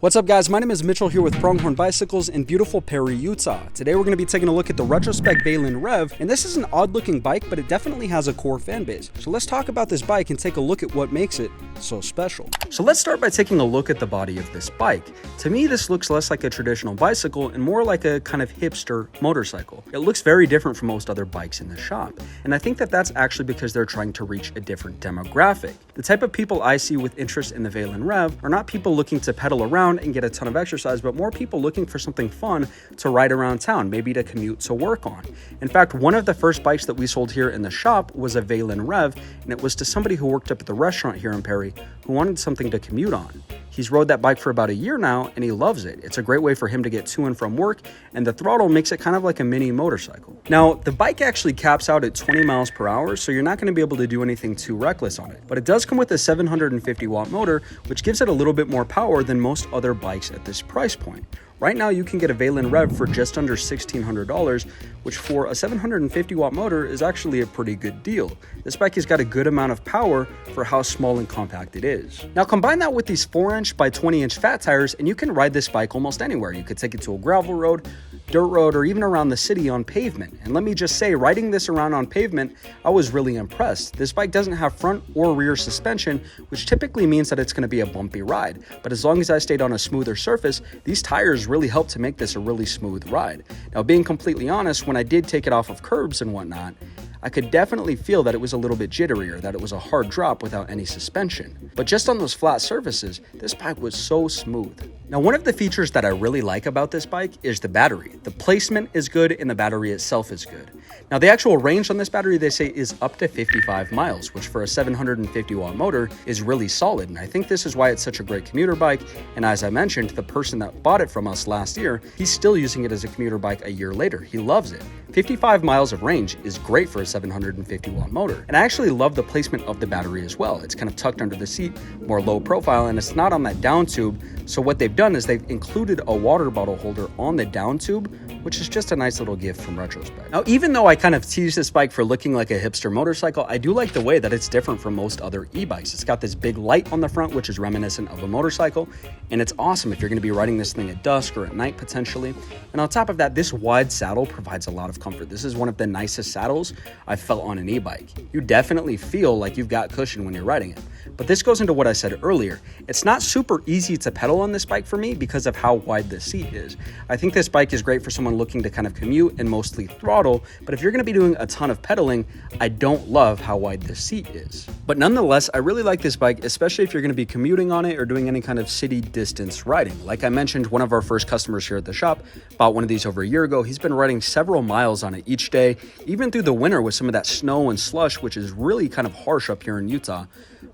What's up guys, my name is Mitchell here with Pronghorn Bicycles in beautiful Perry, Utah. Today we're going to be taking a look at the Retrospec Valen Rev, and this is an odd looking bike, but it definitely has a core fan base. So let's talk about this bike and take a look at what makes it so special. So let's start by taking a look at the body of this bike. To me, this looks less like a traditional bicycle and more like a kind of hipster motorcycle. It looks very different from most other bikes in the shop, and I think that that's actually because they're trying to reach a different demographic. The type of people I see with interest in the Valen Rev are not people looking to pedal around and get a ton of exercise, but more people looking for something fun to ride around town, maybe to commute to work on. In fact, one of the first bikes that we sold here in the shop was a Valen Rev, and it was to somebody who worked up at the restaurant here in Perry who wanted something to commute on. He's rode that bike for about a year now, and he loves it. It's a great way for him to get to and from work, and the throttle makes it kind of like a mini motorcycle. Now, the bike actually caps out at 20 miles per hour, so you're not going to be able to do anything too reckless on it. But it does come with a 750 watt motor, which gives it a little bit more power than most other bikes at this price point. Right now, you can get a Valen Rev for just under $1,600, which for a 750 watt motor is actually a pretty good deal. This bike has got a good amount of power for how small and compact it is. Now combine that with these 4-inch by 20-inch fat tires, and you can ride this bike almost anywhere. You could take it to a gravel road, dirt road, or even around the city on pavement. And let me just say, riding this around on pavement, I was really impressed. This bike doesn't have front or rear suspension, which typically means that it's going to be a bumpy ride. But as long as I stayed on a smoother surface, these tires really helped to make this a really smooth ride. Now, being completely honest, when I did take it off of curbs and whatnot, I could definitely feel that it was a little bit jittery, or that it was a hard drop without any suspension. But just on those flat surfaces, this bike was so smooth. Now, one of the features that I really like about this bike is the battery. The placement is good and the battery itself is good. Now, the actual range on this battery, they say, is up to 55 miles, which for a 750 watt motor is really solid. And I think this is why it's such a great commuter bike. And as I mentioned, the person that bought it from us last year, he's still using it as a commuter bike a year later. He loves it. 55 miles of range is great for a 750 watt motor. And I actually love the placement of the battery as well. It's kind of tucked under the seat, more low profile, and it's not on that down tube. So what they've done is they've included a water bottle holder on the down tube, which is just a nice little gift from Retrospec. Now, even though I kind of tease this bike for looking like a hipster motorcycle, I do like the way that it's different from most other e-bikes. It's got this big light on the front, which is reminiscent of a motorcycle, and it's awesome if you're going to be riding this thing at dusk or at night potentially. And on top of that, this wide saddle provides a lot of comfort. This is one of the nicest saddles I've felt on an e-bike. You definitely feel like you've got cushion when you're riding it. But this goes into what I said earlier. It's not super easy to pedal on this bike for me because of how wide the seat is. I think this bike is great for someone looking to kind of commute and mostly throttle, but if you're going to be doing a ton of pedaling, I don't love how wide the seat is. But nonetheless, I really like this bike, especially if you're going to be commuting on it or doing any kind of city distance riding. Like I mentioned, one of our first customers here at the shop bought one of these over a year ago. He's been riding several miles on it each day, even through the winter with some of that snow and slush, which is really kind of harsh up here in Utah.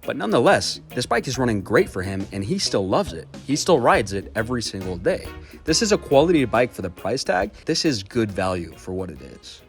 But nonetheless, this bike is running great for him, and he still loves it. He still rides it every single day. This is a quality bike for the price tag. This is good value for what it is.